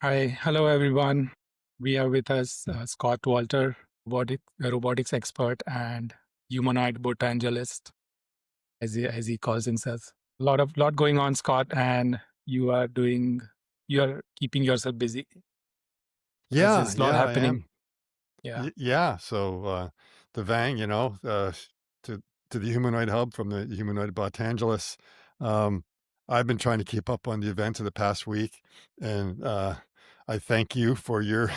Hi, hello everyone. We are with us Scott Walter, robotics expert and humanoid botangelist, as he calls himself. Lot going on, Scott, and you are keeping yourself busy. Yeah, There's a lot yeah, I happening. am. Yeah, Yeah, so Devang, to the Humanoid Hub from the Humanoid Botangelist. Um, I've been trying to keep up on the events of the past week, and I thank you for your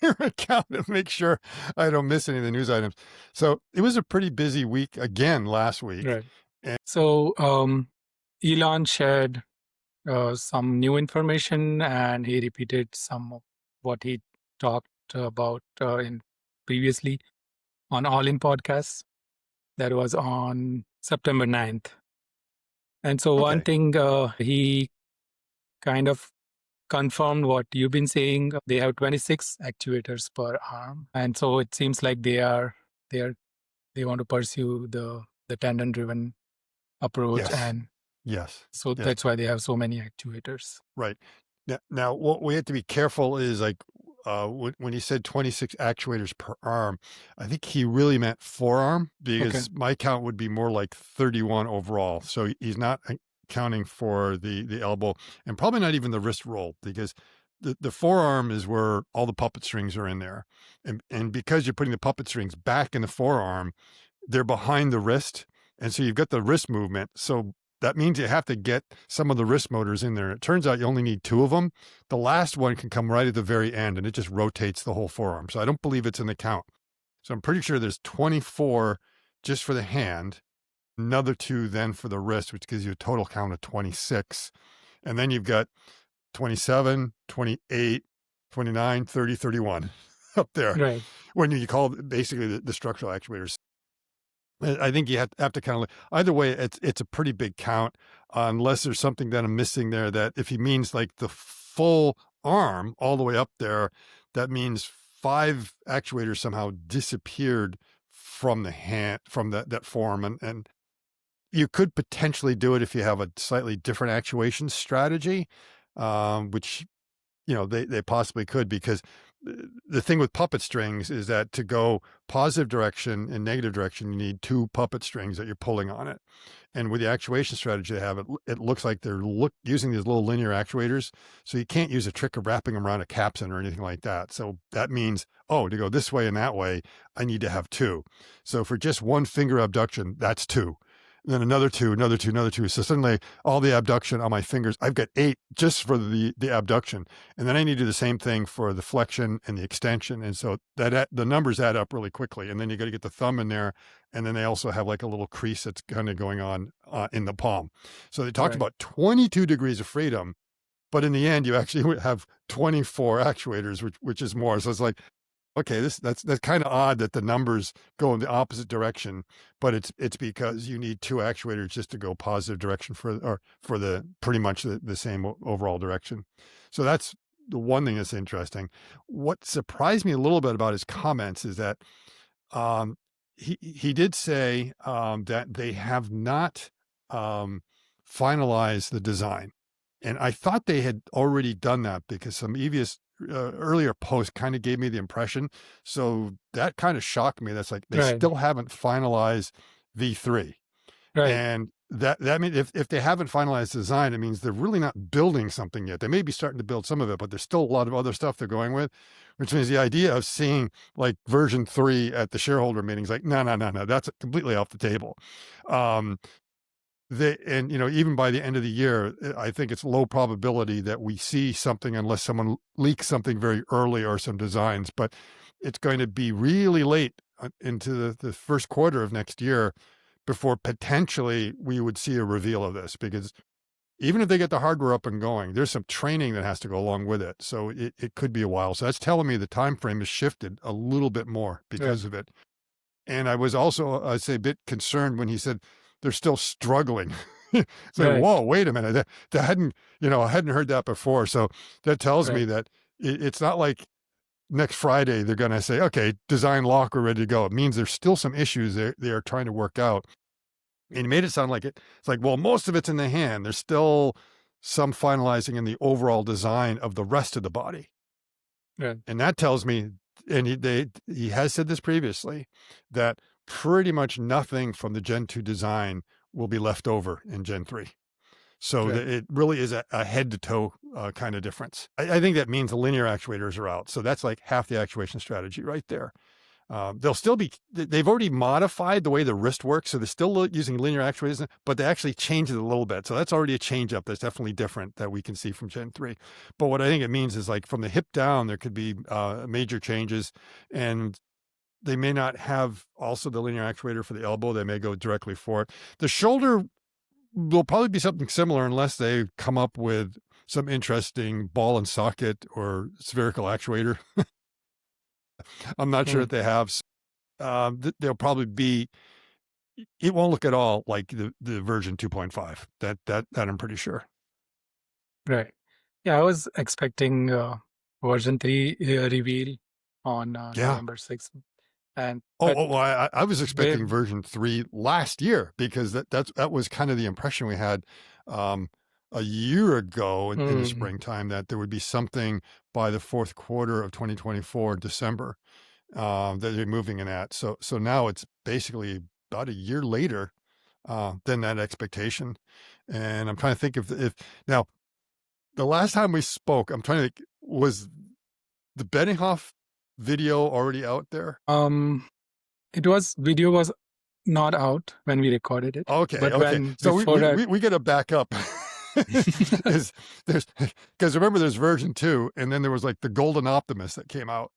your account to make sure I don't miss any of the news items. So it was a pretty busy week again last week. right. So Elon shared some new information, and he repeated some of what he talked about in previously on All In podcasts. That was on September 9th. And so one Okay. thing he kind of confirmed what you've been saying. They have 26 actuators per arm. And so it seems like they are they want to pursue the tendon driven approach. Yes. And Yes. so Yes. that's why they have so many actuators. Right. Now, what we have to be careful is like when he said 26 actuators per arm, I think he really meant forearm Okay. because my count would be more like 31 overall. So he's not counting for the elbow and probably not even the wrist roll because the forearm is where all the puppet strings are in there. And because you're putting the puppet strings back in the forearm, they're behind the wrist. And so you've got the wrist movement. So that means you have to get some of the wrist motors in there. It turns out you only need two of them. The last one can come right at the very end and it just rotates the whole forearm. So I don't believe it's in the count. So I'm pretty sure there's 24 just for the hand, another two then for the wrist, which gives you a total count of 26. And then you've got 27, 28, 29, 30, 31 up there Right. when you call basically the structural actuators. I think you have to kind of either way. It's a pretty big count, unless there's something that I'm missing there. That if he means like the full arm all the way up there, that means 5 actuators somehow disappeared from the hand from that form, and you could potentially do it if you have a slightly different actuation strategy, which they possibly could because the thing with puppet strings is that to go positive direction and negative direction, you need 2 puppet strings that you're pulling on it. And with the actuation strategy they have, it looks like they're using these little linear actuators. So you can't use a trick of wrapping them around a capstan or anything like that. So that means, oh, to go this way and that way, I need to have 2. So for just one finger abduction, that's 2. And then another 2, another 2, another 2. So suddenly all the abduction on my fingers, I've got 8 just for the abduction. And then I need to do the same thing for the flexion and the extension. And so the numbers add up really quickly. And then you got to get the thumb in there. And then they also have like a little crease that's kind of going on in the palm. So they talked Right. about 22 degrees of freedom, but in the end, you actually have 24 actuators, which is more. So it's like, okay, that's kind of odd that the numbers go in the opposite direction, but it's because you need 2 actuators just to go positive direction for the pretty much the same overall direction. So that's the one thing that's interesting. What surprised me a little bit about his comments is that um, he did say that they have not um, finalized the design, and I thought they had already done that because some earlier post kind of gave me the impression. So that kind of shocked me. That's like they Right. still haven't finalized V3. Right. And that means if they haven't finalized the design, it means they're really not building something yet. They may be starting to build some of it, but there's still a lot of other stuff they're going with, which means the idea of seeing like version 3 at the shareholder meetings, like, no, no, no, no, that's completely off the table. Um, and even by the end of the year, I think it's low probability that we see something unless someone leaks something very early or some designs, but it's going to be really late into the first quarter of next year before potentially we would see a reveal of this, because even if they get the hardware up and going, there's some training that has to go along with it. So it could be a while. So that's telling me the time frame has shifted a little bit more Right. because of it. And I was also, I'd say, a bit concerned when he said they're still struggling. It's like, Right. whoa, wait a minute. That I hadn't heard that before. So that tells me Right. that it's not like next Friday they're going to say, okay, design lock, we're ready to go. It means there's still some issues they are trying to work out. And he made it sound like it's like, well, most of it's in the hand. There's still some finalizing in the overall design of the rest of the body. Right. And that tells me, and he has said this previously, that pretty much nothing from the Gen 2 design will be left over in Gen 3. So Right. it really is a head to toe kind of difference. I think that means the linear actuators are out. So that's like half the actuation strategy right there. They'll still be, they've already modified the way the wrist works. So they're still using linear actuators, but they actually changed it a little bit. So that's already a change up that's definitely different that we can see from Gen 3. But what I think it means is like from the hip down, there could be major changes, and they may not have also the linear actuator for the elbow. They may go directly for it. The shoulder will probably be something similar unless they come up with some interesting ball and socket or spherical actuator. I'm not sure Mm. that they have. They'll probably be, it won't look at all like the version 2.5. That I'm pretty sure. Right. Yeah, I was expecting version 3 reveal on Yeah. November 6th. And Oh, but well, I was they expecting version 3 last year because that was kind of the impression we had a year ago in the mm, springtime, that there would be something by the fourth quarter of 2024, December, that they're moving in at. So now it's basically about a year later than that expectation. And I'm trying to think if now the last time we spoke, I'm trying to think, was the Benninghoff video already out there? video was not out when we recorded it, Okay, but okay. when So before that, we got to back up. Is there's because remember there's version 2, and then there was like the Golden Optimus that came out,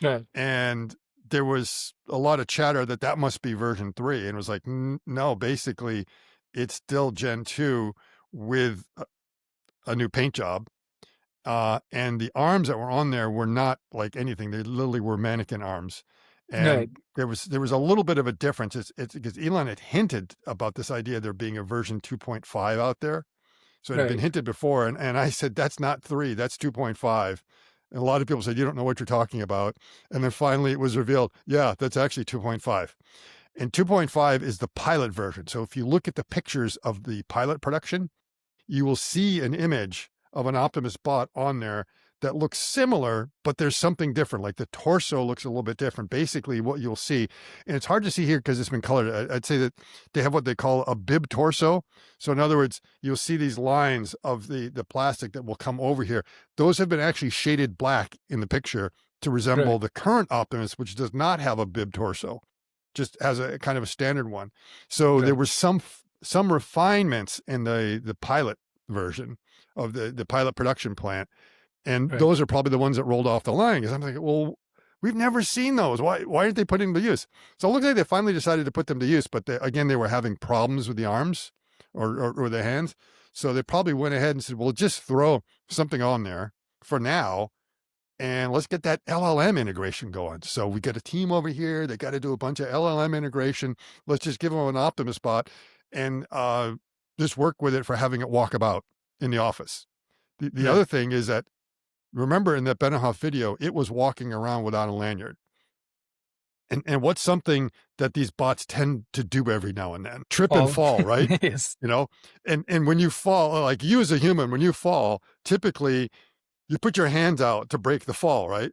right, and there was a lot of chatter that must be version 3, and it was like no, basically it's still Gen 2 with a new paint job. And the arms that were on there were not like anything. They literally were mannequin arms. right, And there was a little bit of a difference. It's because Elon had hinted about this idea of there being a version 2.5 out there. So it had been right, hinted before. And I said, that's not 3, that's 2.5. And a lot of people said, you don't know what you're talking about. And then finally it was revealed, yeah, that's actually 2.5. And 2.5 is the pilot version. So if you look at the pictures of the pilot production, you will see an image of an Optimus bot on there that looks similar, but there's something different. Like the torso looks a little bit different. Basically, what you'll see, and it's hard to see here because it's been colored. I'd say that they have what they call a bib torso. So in other words, you'll see these lines of the plastic that will come over here. Those have been actually shaded black in the picture to resemble right, the current Optimus, which does not have a bib torso, just as a kind of a standard one. So there right, was some refinements in the pilot version of the pilot production plant. And right, those are probably the ones that rolled off the line. Because I'm thinking, well, we've never seen those. Why aren't they putting them to use? So it looks like they finally decided to put them to use, but again, they were having problems with the arms or the hands. So they probably went ahead and said, well, just throw something on there for now, and let's get that LLM integration going. So we got a team over here. They got to do a bunch of LLM integration. Let's just give them an Optimus bot and just work with it for having it walk about in the office. The right. other thing is that, remember in that Benninghoff video, it was walking around without a lanyard. And what's something that these bots tend to do every now and then? Trip and Fall. fall, right? Yes, You know, and when you fall, like you as a human, when you fall, typically you put your hands out to break the fall, right?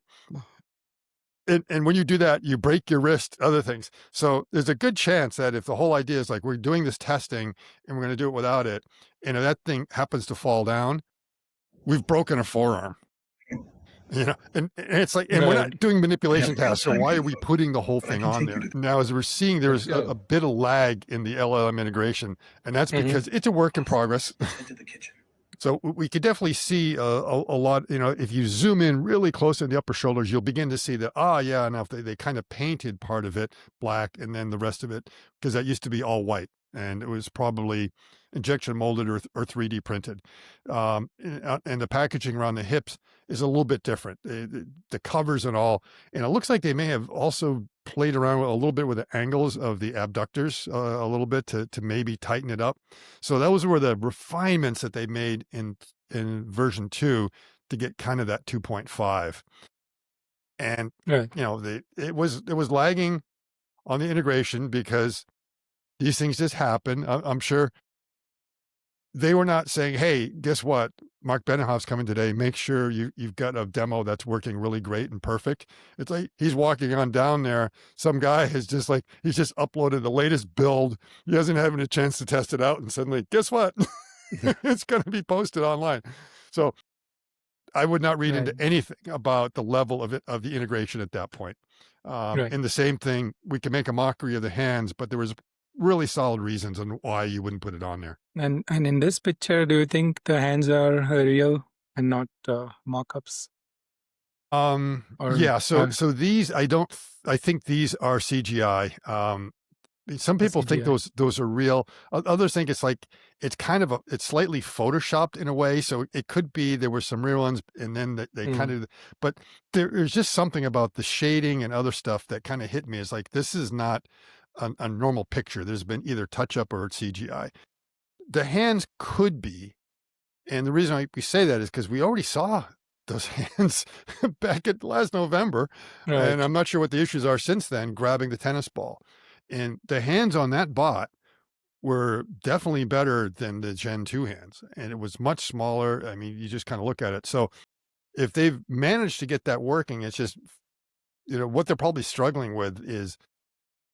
And when you do that, you break your wrist, other things. So there's a good chance that if the whole idea is like, we're doing this testing and we're going to do it without it, and if that thing happens to fall down, we've broken a forearm. And it's like, and we're right, not doing manipulation Real tasks. So time why are here, we putting the whole but I thing can on take you there? to. Now, as we're seeing, let's there's a go. bit of lag in the LLM integration, and that's Hmm. because it's a work in Awesome. progress. Let's head to the kitchen. So we could definitely see a lot, if you zoom in really close in the upper shoulders, you'll begin to see that, yeah, now they kind of painted part of it black and then the rest of it, because that used to be all white. And it was probably injection molded or 3D printed. And the packaging around the hips is a little bit different. The covers and all. And it looks like they may have also played around a little bit with the angles of the abductors a little bit to maybe tighten it up. So those were the refinements that they made in version 2 to get kind of that 2.5. And Right, it was lagging on the integration because these things just happen. I'm sure they were not saying, "Hey, guess what? Mark Benioff's coming today. Make sure you've got a demo that's working really great and perfect." It's like he's walking on down there. Some guy has just like he's just uploaded the latest build. He hasn't having a chance to test it out, and suddenly, guess what? It's going to be posted online. So I would not read Right. into anything about the level of it of the integration at that point. Right. And the same thing, we can make a mockery of the hands, but there was really solid reasons on why you wouldn't put it on there. And in this picture, do you think the hands are real and not mock-ups? Or Yeah, so these I think these are CGI. Some people think CGI? those are real. Others think it's like it's kind of it's slightly photoshopped in a way. So it could be there were some real ones, and then they kind of. But there's just something about the shading and other stuff that kind of hit me. Is like this is not a normal picture. There's been either touch up or CGI. The hands could be, and the reason we say that is because we already saw those hands back at last November, and Right. I'm not sure what the issues are since then. Grabbing the tennis ball. And the hands on that bot were definitely better than the Gen 2 hands, and it was much smaller. I mean, you just kind of look at it. So if they've managed to get that working, it's just, what they're probably struggling with is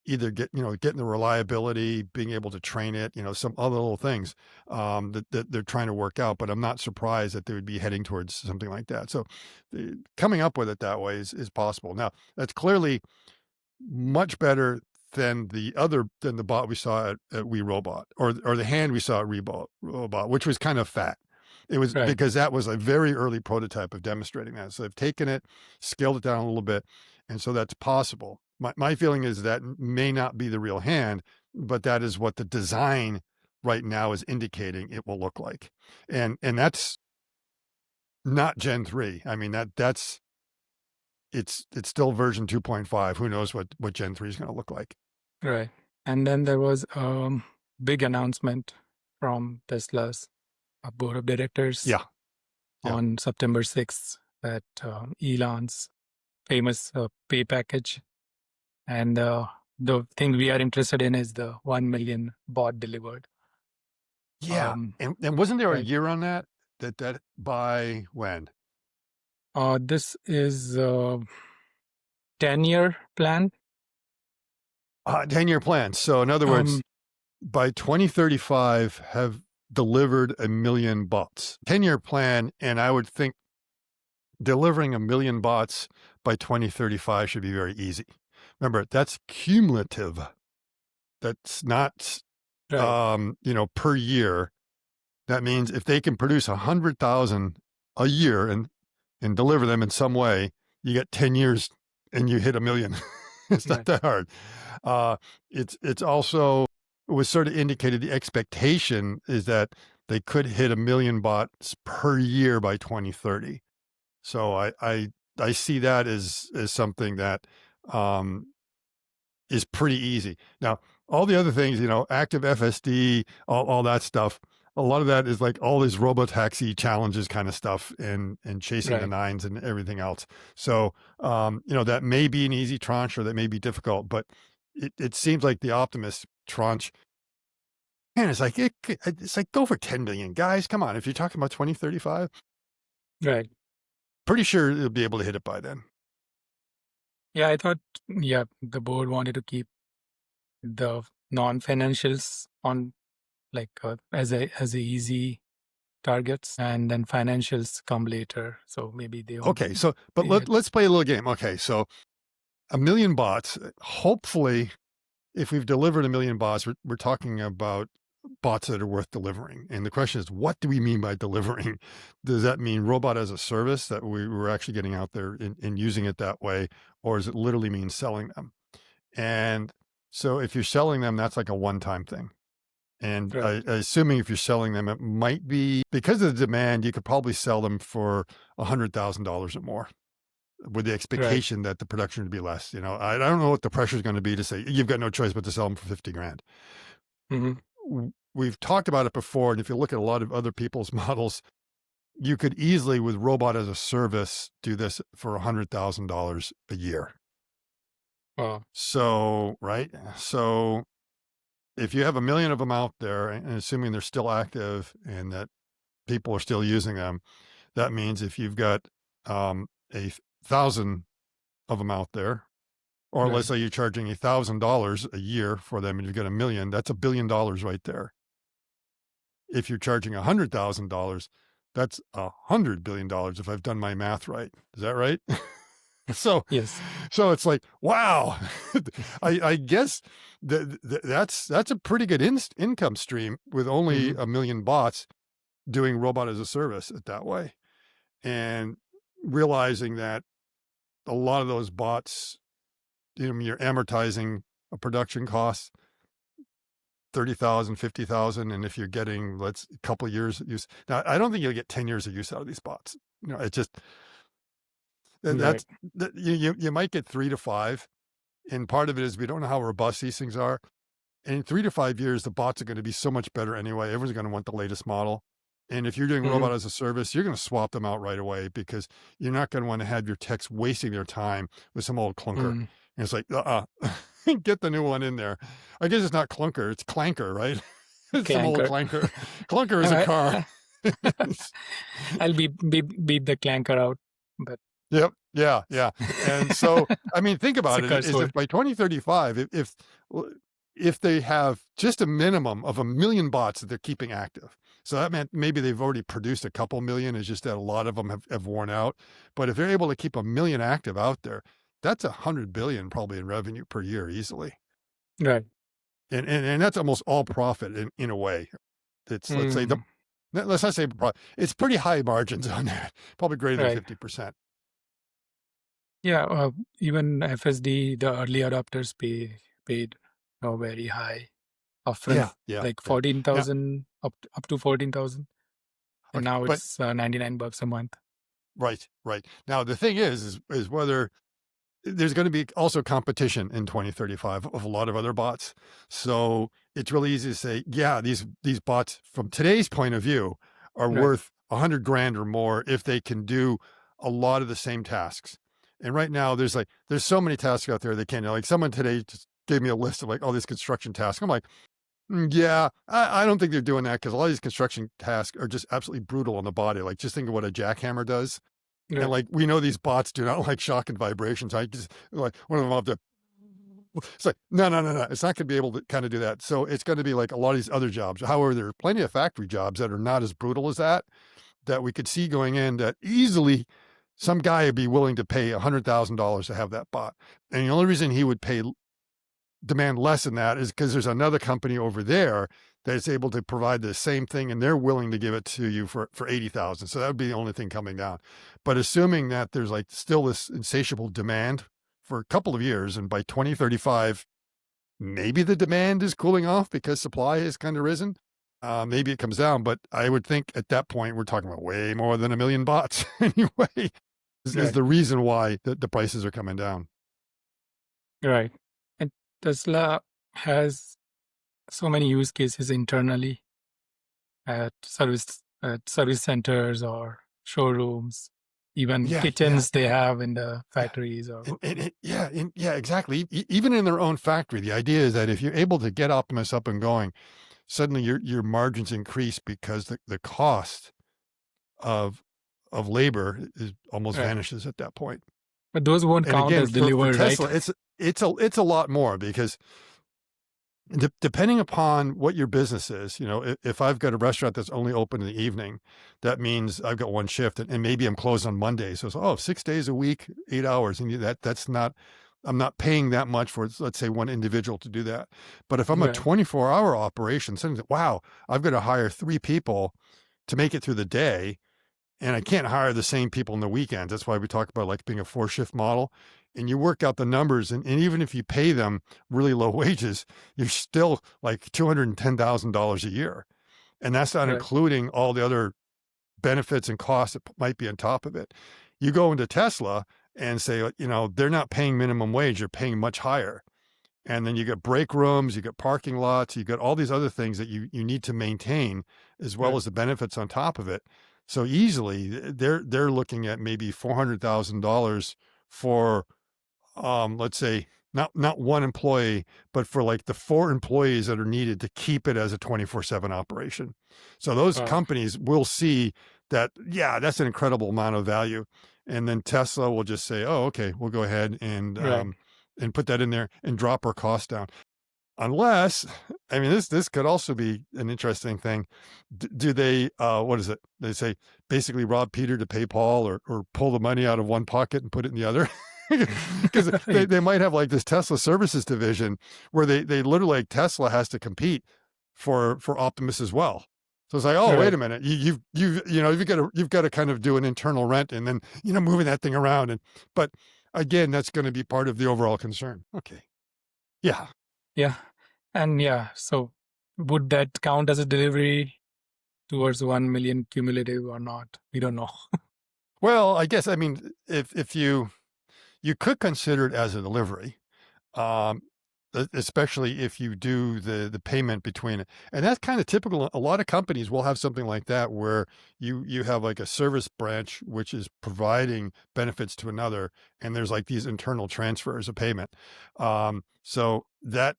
either getting the reliability, being able to train it, some other little things that they're trying to work out. But I'm not surprised that they would be heading towards something like that. So coming up with it that way is possible. Now, that's clearly much better than the bot we saw at We Robot or the hand we saw at Robot, which was kind of fat. It was Right. because that was a very early prototype of demonstrating that. So they've taken it, scaled it down a little bit, and so that's possible. My feeling is that may not be the real hand, but that is what the design right now is indicating it will look like. And that's not Gen 3. I mean, that's it's still version 2.5. Who knows what Gen 3 is going to look like. Right. And then there was a big announcement from Tesla's board of directors Yeah. on September 6th that Elon's famous pay package. And the thing we are interested in is the 1 million bot delivered. Yeah. And wasn't there a Right. year on that by when? This is a 10-year plan. 10-year plan. So in other words, by 2035 have delivered 1 million bots. 10-year plan, and I would think delivering 1 million bots by 2035 should be very easy. Remember, that's cumulative. That's not Right. per year. That means if they can produce 100,000 a year and deliver them in some way, you get 10 years and you hit 1 million. It's not Right. that hard. It's also, it was sort of indicated the expectation is that they could hit 1 million bots per year by 2030. So I see that as something that is pretty easy. Now, all the other things, active FSD, all that stuff, a lot of that is like all these robotaxi challenges kind of stuff and chasing the Right. nines and everything else. So, that may be an easy tranche or that may be difficult, but it seems like the Optimus tranche, man, it's like go for 10 million guys. Come on. If you're talking about 2035, Right. pretty sure it'll be able to hit it by then. Yeah, I thought, the board wanted to keep the non-financials on like as a easy targets, and then financials come later. So maybe they Okay. So, but yeah, let's play a little game. Okay. So 1 million bots, hopefully, if we've delivered 1 million bots, we're talking about bots that are worth delivering. And the question is, what do we mean by delivering? Does that mean robot as a service that we're actually getting out there and using it that way? Or does it literally mean selling them? And so if you're selling them, that's like a one-time thing. And right. assuming if you're selling them, it might be because of the demand, you could probably sell them for $100,000 or more with the Right. expectation that the production would be less. I don't know what the pressure is going to be to say, you've got no choice but to sell them for 50 grand. Hmm. We've talked about it before. And if you look at a lot of other people's models, you could easily with robot as a service, do this for $100,000 a year. Wow. So, right. So if you have 1 million of them out there, and assuming they're still active and that people are still using them, that means if you've got 1,000 of them out there, or let's Right. say you're charging $1,000 a year for them and you've got 1 million, that's $1 billion right there. If you're charging $100,000, that's $100 billion if I've done my math right. Is that right? So, Yes. so it's like, wow, I guess that's a pretty good income stream with only Mhm. 1 million bots doing robot as a service that way. And realizing that a lot of those bots, you're amortizing a production cost, 30,000, 50,000. And if you're getting, a couple years use, now I don't think you'll get 10 years of use out of these bots. It just, Right. that's, you might get 3 to 5. And part of it is we don't know how robust these things are. And in 3 to 5 years, the bots are going to be so much better anyway. Everyone's going to want the latest model. And if you're doing Mhm. robot as a service, you're going to swap them out right away because you're not going to want to have your techs wasting their time with some old clunker. Mm. And it's like, get the new one in there. I guess it's not clunker, it's clanker, right? It's some old Clanker. clanker. Clunker is a car. I'll beat the clanker out, but Yep. Yeah. Yeah. And so, I mean, think it's a about it curse is if word. by 2035, if they have just a minimum of 1 million bots that they're keeping active. So that meant maybe they've already produced a couple million. It's just that a lot of them have worn out. But if they're able to keep 1 million active out there, that's 100 billion probably in revenue per year easily. Right. And that's almost all profit in a way. It's, Mm. let's not say profit. It's pretty high margins on that, probably greater than Right. 50%. Yeah. Even FSD, the early adopters paid very high upfront, Yeah. Yeah. like Yeah. Now, 14,000 up to 14,000, and okay. now But it's $99 a month. right, right. Now the thing is whether there's going to be also competition in 2035 of a lot of other bots. So it's really easy to say, yeah, these bots from today's point of view are Right. worth 100 grand or more if they can do a lot of the same tasks. And right now there's so many tasks out there they can't do. Like someone today just gave me a list of all these construction tasks. I'm like, yeah, I don't think they're doing that because a lot of these construction tasks are just absolutely brutal on the body. Like just think of what a jackhammer does. And Right. we know these bots do not like shock and vibrations. I just one of them have to. It's like no, no, no, no. It's not going to be able to kind of do that. So it's going to be like a lot of these other jobs. However, there are plenty of factory jobs that are not as brutal as that we could see going in that easily some guy would be willing to pay $100,000 to have that bot. And the only reason he would demand less than that is because there's another company over there that is able to provide the same thing and they're willing to give it to you for 80,000. So that would be the only thing coming down. But assuming that there's still this insatiable demand for a couple of years, and by 2035, maybe the demand is cooling off because supply has kind of risen. Maybe it comes down, but I would think at that point, we're talking about way more than 1 million bots anyway, is Right. the reason why the prices are coming down. Right. And Tesla has so many use cases internally at service centers or showrooms, even Yeah, yeah. kitchens they have in the Yeah. factories or Yeah, exactly. Even in their own factory, the idea is that if you're able to get Optimus up and going, suddenly your margins increase because the cost of labor is almost right. vanishes at that point. But those won't And count again, as for delivered, right? Tesla, it's a lot more because depending upon what your business is, if I've got a restaurant that's only open in the evening, that means I've got one shift and maybe I'm closed on Monday. So it's 6 days a week, 8 hours. And that's not, I'm not paying that much for, let's say, one individual to do that. But if I'm a Right. 24-hour operation, suddenly, wow, I've got to hire 3 people to make it through the day. And I can't hire the same people in the weekends. That's why we talk about being a 4-shift model. And you work out the numbers, and even if you pay them really low wages, you're still like $210,000 a year. And that's not Right. including all the other benefits and costs that might be on top of it. You go into Tesla and say, they're not paying minimum wage, they're paying much higher. And then you get break rooms, you get parking lots, you get all these other things that you need to maintain, as well Right. as the benefits on top of it. So easily they're looking at maybe $400,000 for let's say not one employee, but for like the 4 employees that are needed to keep it as a 24/7 operation. So those Wow. companies will see that, yeah, that's an incredible amount of value. And then Tesla will just say, oh, okay, we'll go ahead Right. and put that in there and drop our cost down. Unless, I mean, this could also be an interesting thing. Do they, what is it? They say basically rob Peter to pay Paul, or pull the money out of one pocket and put it in the other. Because Right. they might have like this Tesla services division where they literally, like, Tesla has to compete for Optimus as well. So it's like, oh, wait Right. a minute, you've got to kind of do an internal rent and then moving that thing around, but again, that's going to be part of the overall concern. Okay, yeah. Yeah. And yeah, so would that count as a delivery towards 1 million cumulative or not? We don't know. Well, I guess, I mean, if you could consider it as a delivery, um, especially if you do the payment between it, and that's kind of typical. A lot of companies will have something like that where you have like a service branch which is providing benefits to another, and there's like these internal transfers of payment. So that,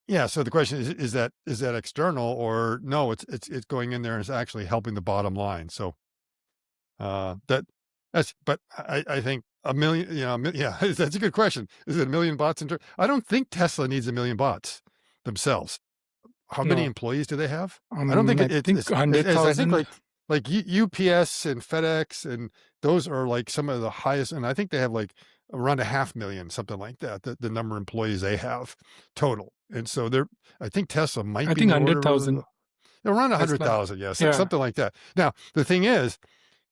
yeah. So the question is that external, or no? It's going in there and it's actually helping the bottom line. So that but I think a million, yeah, that's a good question. Is it a million bots I don't think Tesla needs a million bots themselves. How many No. employees do they have? I don't think I think I think 100,000. like UPS and FedEx, and those are like some of the highest, and I think they have like around 500,000, something like that, the number of employees they have total. And so I think Tesla might I be in think the order of 100,000 around Tesla. 100,000, yeah, Yeah. something like that. Now, the thing is,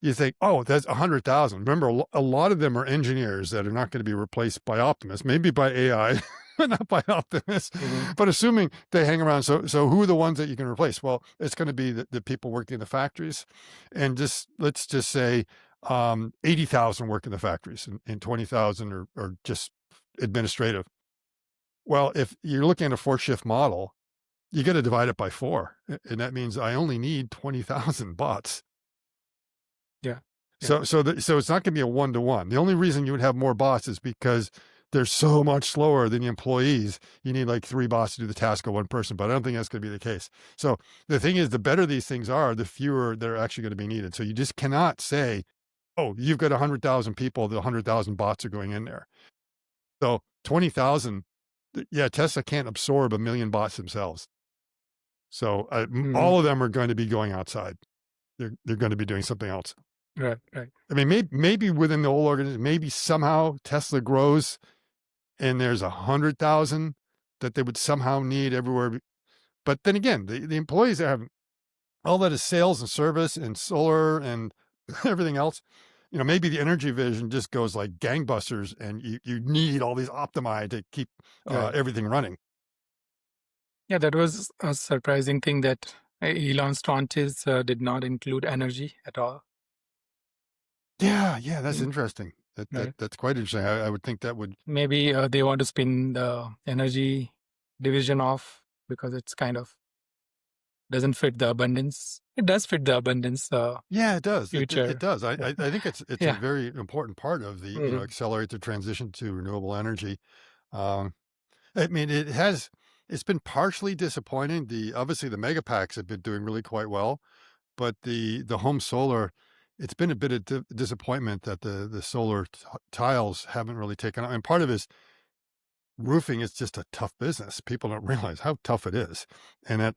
you think, oh, that's 100,000. Remember, a lot of them are engineers that are not going to be replaced by Optimus, maybe by AI, but not by Optimus. Mhm. But assuming they hang around, so who are the ones that you can replace? Well, it's going to be the people working in the factories, and let's just say 80,000 work in the factories, and 20,000 are just administrative. Well, if you're looking at a 4-shift model, you got to divide it by 4, and that means I only need 20,000 bots. Yeah. Yeah. So it's not gonna be a one-to-one. The only reason you would have more bots is because they're so much slower than the employees. You need like 3 bots to do the task of one person, but I don't think that's gonna be the case. So the thing is, the better these things are, the fewer they're actually gonna be needed. So you just cannot say, "Oh, you've got 100,000 people, the 100,000 bots are going in there." So 20,000, yeah, Tesla can't absorb 1,000,000 bots themselves. So, Mhm. all of them are going to be going outside. They're gonna be doing something else. Right. Right. I mean, maybe within the whole organization, maybe somehow Tesla grows and there's 100,000 that they would somehow need everywhere. But then again, the employees that have all that is sales and service and solar and everything else. Maybe the energy vision just goes like gangbusters, and you need all these optimi to keep Right. everything running. Yeah, that was a surprising thing that Elon's tranches did not include energy at all. Yeah, that's Mm. interesting. Right. That's quite interesting. I would think that would. Maybe they want to spin the energy division off because it's kind of doesn't fit the abundance. It does fit the abundance Yeah, it does. It future. does. Yeah. I think it's a Yeah. very important part of the, Mhm. accelerate the transition to renewable energy. Um, I mean, it's been partially disappointing. Obviously the mega packs have been doing really quite well, but the home solar, it's been a bit of disappointment that the solar tiles haven't really taken off. And part of it is roofing is just a tough business. People don't realize how tough it is. And that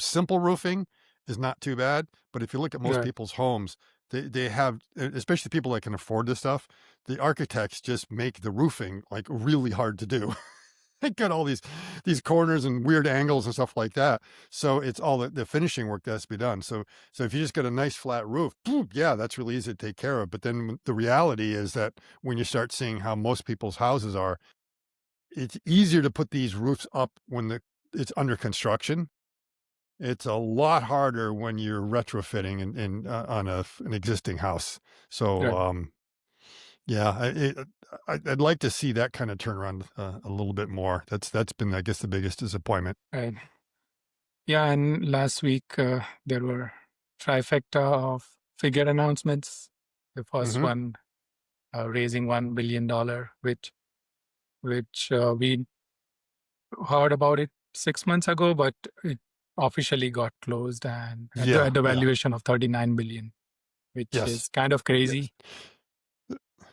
simple roofing is not too bad, but if you look at most Right. people's homes, they have, especially people that can afford this stuff, the architects just make the roofing like really hard to do. They got all these corners and weird angles and stuff like that. So it's all the finishing work that has to be done. So if you just got a nice flat roof, yeah, that's really easy to take care of. But then the reality is that when you start seeing how most people's houses are, it's easier to put these roofs up when it's under construction. It's a lot harder when you're retrofitting on an existing house. So, Right. yeah, I'd like to see that kind of turnaround a little bit more. That's been, I guess, the biggest disappointment. Right. Yeah. And last week there were trifecta of figure announcements. The first Hmm. one raising $1 billion, which which we heard about it 6 months ago, but it officially got closed and Yeah, at the yeah. valuation of 39 billion, which Yes. is kind of Yes. crazy.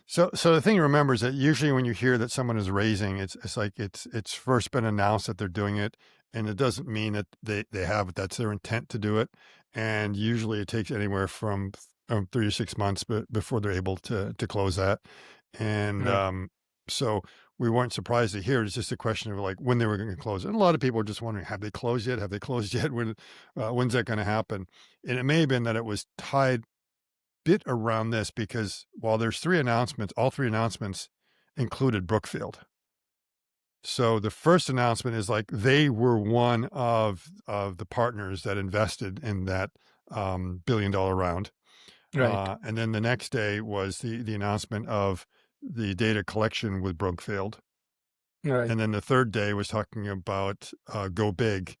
So the thing to remember is that usually when you hear that someone is raising, it's like it's first been announced that they're doing it, and it doesn't mean that they have that's their intent to do it. And usually it takes anywhere from 3 to 6 months before they're able to close that. And Right. so we weren't surprised to hear. It's just a question of like when they were going to close it. And a lot of people are just wondering, have they closed yet? Have they closed yet? When's that going to happen? And it may have been that it was tied bit around this because while there's 3 announcements, all 3 announcements included Brookfield. So the first announcement is like they were one of the partners that invested in that billion-dollar round. Right. And then the next day was the announcement of the data collection with Brookfield. Right. And then the third day was talking about Go Big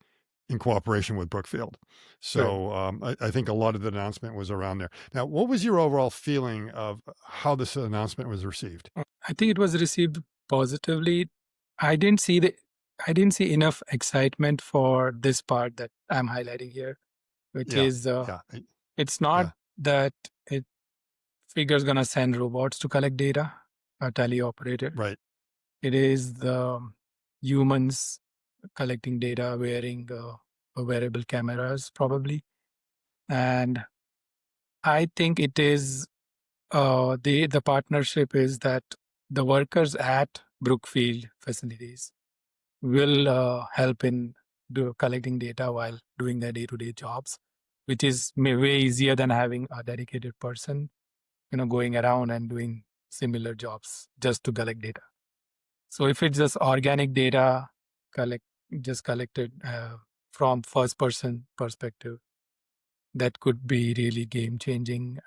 in cooperation with Brookfield. Right. So I think a lot of the announcement was around there. Now, what was your overall feeling of how this announcement was received? I think it was received positively. I didn't see enough excitement for this part that I'm highlighting here, which Yeah, is yeah, it's not yeah, that it figure's gonna send robots to collect data, a teleoperator. right. It is the humans collecting data wearing wearable cameras, probably. And I think it is the partnership is that the workers at Brookfield facilities will help in collecting data while doing their day-to-day jobs, which is way easier than having a dedicated person, going around and doing similar jobs just to collect data. So if it's just organic data collect just collected from first person perspective, that could be really game changing.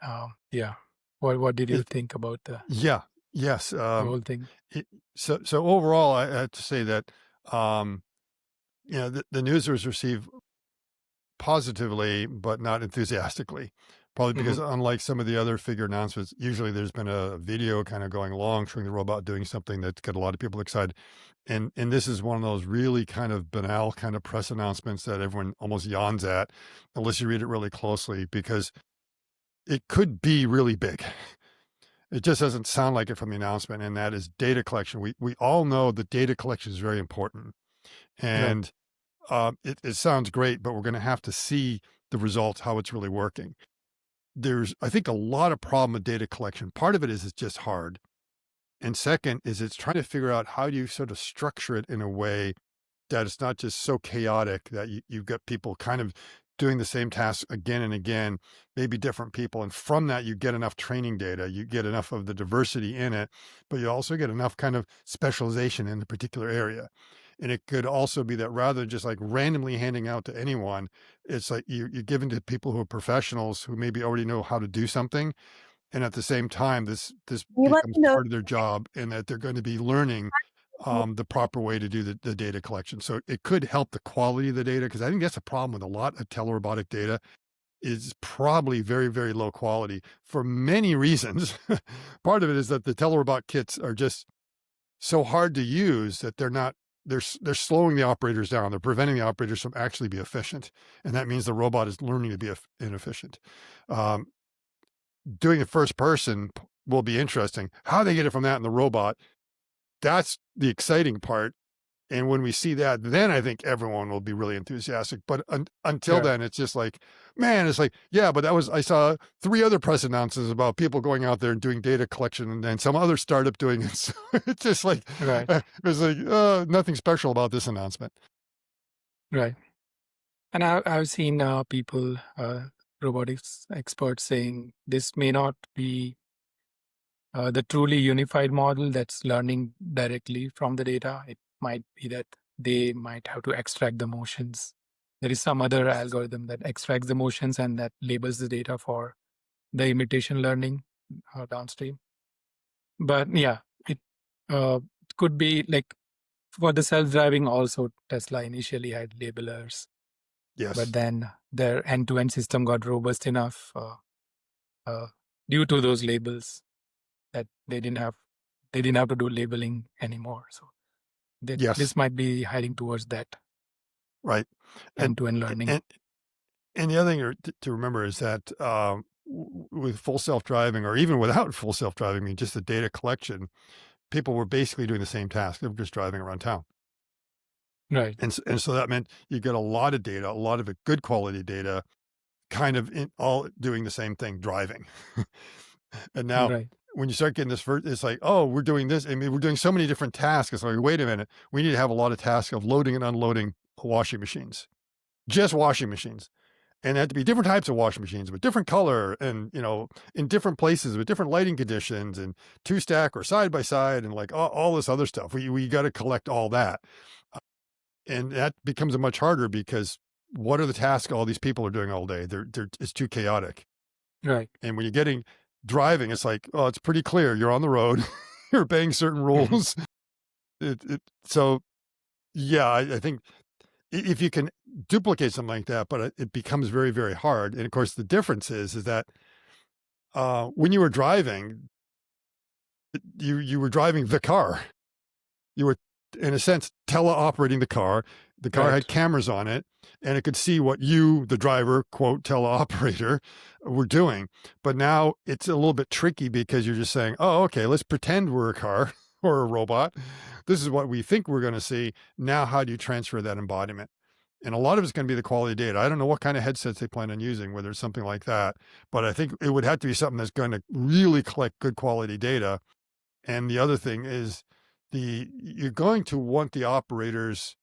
Yeah. What did you It, think about yeah, yes. the whole thing? It, so overall, I have to say that um, the news was received positively, but not enthusiastically. Probably because Hmm. unlike some of the other figure announcements, usually there's been a video kind of going along showing the robot doing something that's got a lot of people excited. And this is one of those really kind of banal kind of press announcements that everyone almost yawns at unless you read it really closely because it could be really big. It just doesn't sound like it from the announcement, and that is data collection. We all know that data collection is very important. Right. And it sounds great, but we're going to have to see the results, how it's really working. There's, I think, a lot of problem with data collection. Part of it is it's just hard. And second is it's trying to figure out how do you sort of structure it in a way that it's not just so chaotic that you've got people kind of doing the same task again and again, maybe different people. And from that, you get enough training data, you get enough of the diversity in it, but you also get enough kind of specialization in a particular area. And it could also be that rather than just like randomly handing out to anyone, it's like you're giving to people who are professionals who maybe already know how to do something. And at the same time, this You let becomes me know. part of their job and that they're going to be learning the proper way to do the data collection. So it could help the quality of the data because I think that's a problem with a lot of telerobotic data is probably very, very low quality for many reasons. Part of it is that the telerobot kits are just so hard to use that they're slowing the operators down. They're preventing the operators from actually be efficient. And that means the robot is learning to be inefficient. Um, Doing it first person will be interesting. How they get it from that in the robot, that's the exciting part. And when we see that, then I think everyone will be really enthusiastic. But until Right. then, it's just like, man, it's like, yeah, but I saw 3 other press announcements about people going out there and doing data collection and then some other startup doing it. So it's just like, Right. it's like, nothing special about this announcement. Right. And I've seen people, robotics experts, saying this may not be the truly unified model that's learning directly from the data. It might be that they might have to extract the motions. There is some other algorithm that extracts the motions and that labels the data for the imitation learning downstream. But yeah, it could be like for the self-driving also, Tesla initially had labelers, but Yes. then their end-to-end system got robust enough uh, due to those labels that they didn't have to do labeling anymore. So that Yes, this might be heading towards that right. And end-to-end learning. and and the other thing to remember is that with full self driving, or even without full self driving, I mean, just the data collection, people were basically doing the same task. They were just driving around town. Right, And so that meant you get a lot of data, a lot of it good quality data, kind of all doing the same thing, driving. And now right, when you start getting this, it's like, oh, we're doing this. I mean, we're doing so many different tasks. It's like, wait a minute, we need to have a lot of tasks of loading and unloading washing machines, just washing machines. And it had to be different types of washing machines with different color and, in different places with different lighting conditions and two stack or side by side and like all this other stuff. We got to collect all that. And that becomes a much harder because what are the tasks all these people are doing all day? It's too chaotic. right. And when you're getting driving, it's like, oh, it's pretty clear. You're on the road. You're obeying certain Mhm. rules. So yeah, I think if you can duplicate something like that, but it becomes very, very hard. And of course, the difference is that when you were driving, you were driving the car. You were, in a sense, teleoperating the car. The car had Right, cameras on it, and it could see what you, the driver, quote, teleoperator, were doing. But now it's a little bit tricky because you're just saying, oh, okay, let's pretend we're a car or a robot. This is what we think we're going to see. Now, how do you transfer that embodiment? And a lot of it's going to be the quality data. I don't know what kind of headsets they plan on using, whether it's something like that, but I think it would have to be something that's going to really collect good quality data. And the other thing is you're going to want the operators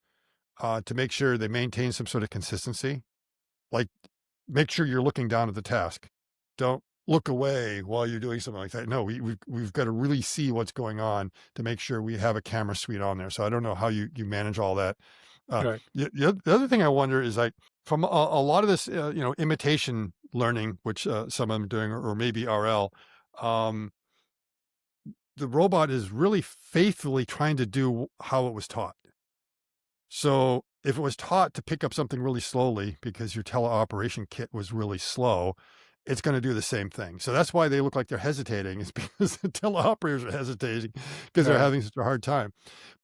to make sure they maintain some sort of consistency. Like, make sure you're looking down at the task. Don't look away while you're doing something like that. No, we've got to really see what's going on to make sure we have a camera suite on there. So I don't know how you manage all that. right, The other thing I wonder is like from a lot of this, imitation learning, which some of them are doing, or maybe RL. Um, the robot is really faithfully trying to do how it was taught. So if it was taught to pick up something really slowly because your teleoperation kit was really slow, it's going to do the same thing. So that's why they look like they're hesitating, is because the teleoperators are hesitating because they're right, having such a hard time.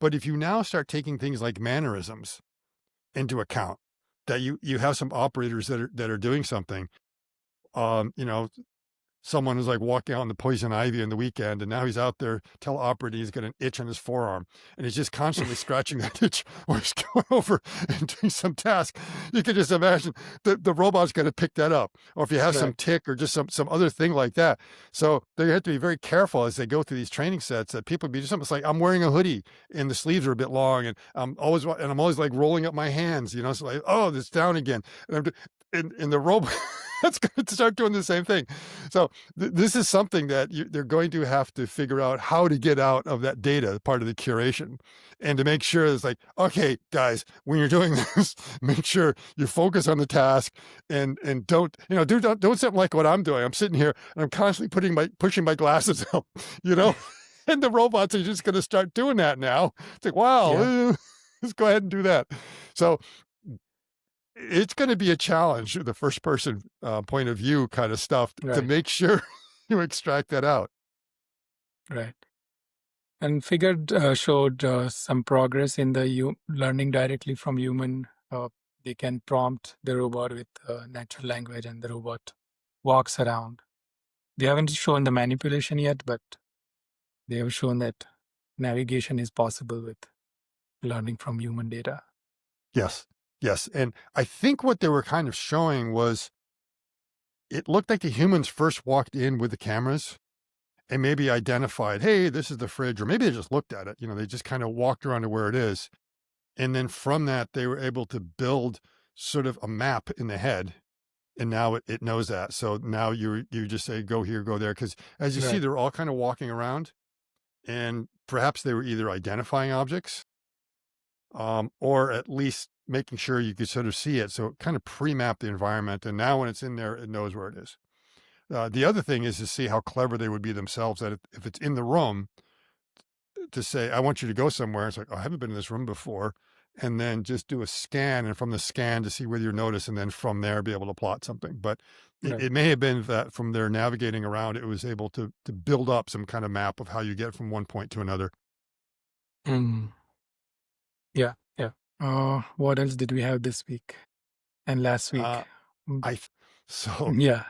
But if you now start taking things like mannerisms into account, that you have some operators that are doing something, um, you know, someone was like walking out in the poison ivy in the weekend, and now he's out there teleoperating. He's got an itch on his forearm, and he's just constantly scratching that itch, or he's going over and doing some task. You can just imagine the robot's going to pick that up, or if you have some right, tick or just some other thing like that. So they have to be very careful as they go through these training sets that people be just something. It's like I'm wearing a hoodie and the sleeves are a bit long, and I'm always like rolling up my hands. It's like, oh, it's down again, and the robot. That's going to start doing the same thing. So this is something that they're going to have to figure out how to get out of that data, part of the curation, and to make sure it's like, okay, guys, when you're doing this, make sure you focus on the task and don't, don't something like what I'm doing. I'm sitting here and I'm constantly pushing my glasses up, you know, and the robots are just going to start doing that now. It's like, wow, yeah, let's go ahead and do that. So it's gonna be a challenge, the first person, point of view kind of stuff to right, make sure you extract that out. right. And figured showed some progress in the learning directly from human. They can prompt the robot with natural language, and the robot walks around. They haven't shown the manipulation yet, but they have shown that navigation is possible with learning from human data. Yes. Yes, and I think what they were kind of showing was it looked like the humans first walked in with the cameras and maybe identified, "Hey, this is the fridge," or maybe they just looked at it, they just kinda walked around to where it is, and then from that, they were able to build sort of a map in the head, and now it knows that. So now you just say, "Go here, go there," because as you see, Right, they're all kinda walking around, and perhaps they were either identifying objects, or at least making sure you could sort of see it. So it kind of pre-map the environment, and now when it's in there, it knows where it is. The other thing is to see how clever they would be themselves that if it's in the room, to say, I want you to go somewhere. It's like, oh, I haven't been in this room before. And then just do a scan, and from the scan to see whether you notice, and then from there be able to plot something. But right. it may have been that from their navigating around, it was able to build up some kind of map of how you get from one point to another. Mm. Yeah. Yeah. What else did we have this week and last week? Uh, Mm, I so Yeah.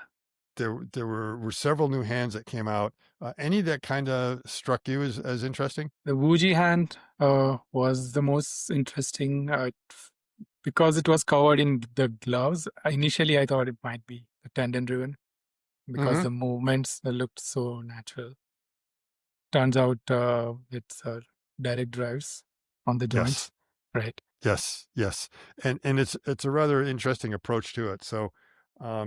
there were several new hands that came out. Any that kind of struck you as interesting? The Wuji hand was the most interesting because it was covered in the gloves. Initially, I thought it might be the tendon driven because Hmm. the movements looked so natural. Turns out it's direct drives on the Yes. joints. Right. Yes, yes, and it's a rather interesting approach to it. So,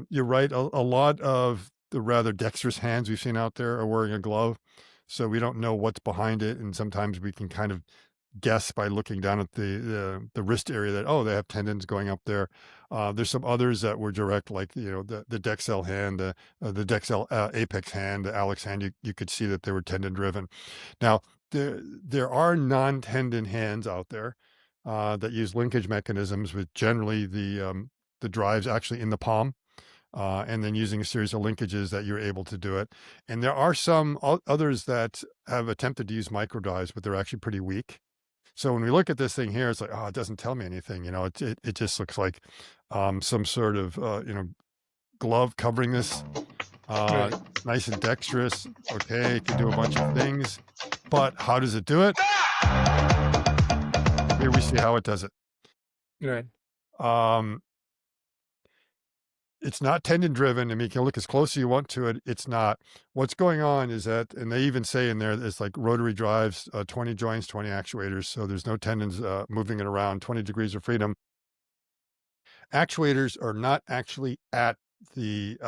you're right. A lot of the rather dexterous hands we've seen out there are wearing a glove, so we don't know what's behind it, and sometimes we can kind of guess by looking down at the wrist area that, oh, they have tendons going up there. There's some others that were direct, like the Dexel hand, the Dexel Apex hand, the Alex hand. You could see that they were tendon driven. Now there are non-tendon hands out there that use linkage mechanisms with generally the drives actually in the palm. And then using a series of linkages that you're able to do it. And there are some others that have attempted to use micro drives, but they're actually pretty weak. So when we look at this thing here, it's like, oh, it doesn't tell me anything. It just looks like some sort of glove covering this. Right. Nice and dexterous. Okay, it can do a bunch of things, but how does it do it? Here we see how it does it. Right. Um, it's not tendon driven. I mean, you can look as close as you want to it. It's not. What's going on is that, and they even say in there, it's like rotary drives, 20 joints, 20 actuators. So there's no tendons moving it around, 20 degrees of freedom. Actuators are not actually at the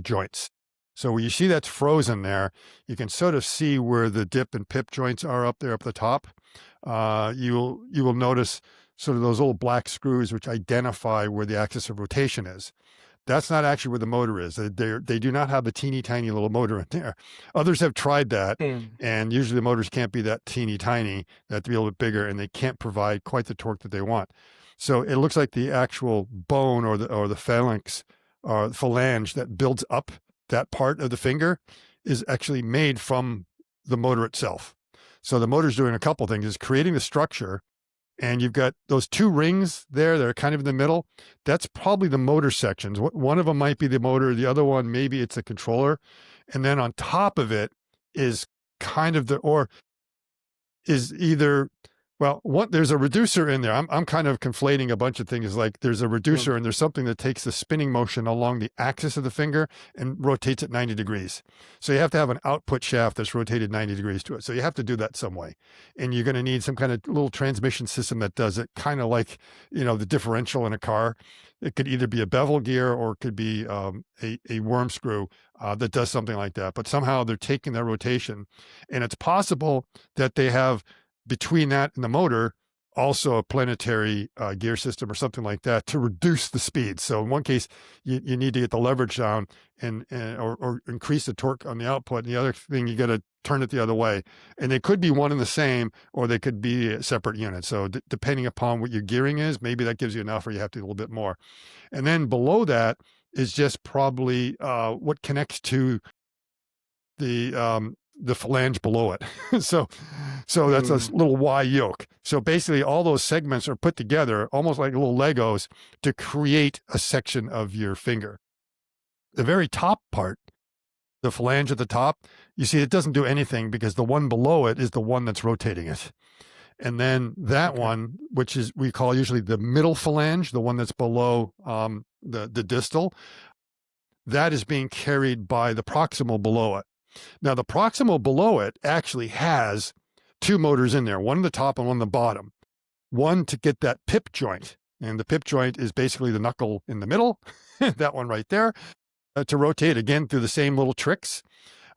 joints. So when you see that's frozen there, you can sort of see where the dip and pip joints are up there, up the top. You will notice sort of those little black screws which identify where the axis of rotation is. That's not actually where the motor is. They do not have a teeny tiny little motor in there. Others have tried that, Mm. and usually the motors can't be that teeny tiny. They have to be a little bit bigger, and they can't provide quite the torque that they want. So it looks like the actual bone or the phalanx or phalange that builds up that part of the finger is actually made from the motor itself. So the motor's doing a couple things: is creating the structure, and you've got those two rings there that are kind of in the middle. That's probably the motor sections. One of them might be the motor. The other one, maybe it's a controller. And then on top of it is kind of is either, well, there's a reducer in there. I'm kind of conflating a bunch of things. Like there's a reducer and there's something that takes the spinning motion along the axis of the finger and rotates it 90 degrees. So you have to have an output shaft that's rotated 90 degrees to it. So you have to do that some way. And you're going to need some kind of little transmission system that does it, kind of like, the differential in a car. It could either be a bevel gear or it could be a worm screw that does something like that. But somehow they're taking that rotation. And it's possible that they have between that and the motor, also a planetary gear system or something like that to reduce the speed. So in one case, you need to get the leverage down or increase the torque on the output. And the other thing, you got to turn it the other way. And they could be one and the same, or they could be separate units. So depending upon what your gearing is, maybe that gives you enough, or you have to do a little bit more. And then below that is just probably what connects to the phalange below it. so that's a little Y yoke. So basically all those segments are put together almost like little Legos to create a section of your finger. The very top part, the phalange at the top, you see it doesn't do anything because the one below it is the one that's rotating it. And then that one, which is we call usually the middle phalange, the one that's below the distal, that is being carried by the proximal below it. Now, the proximal below it actually has two motors in there, one on the top and one on the bottom. One to get that pip joint, and the pip joint is basically the knuckle in the middle, that one right there, to rotate again through the same little tricks.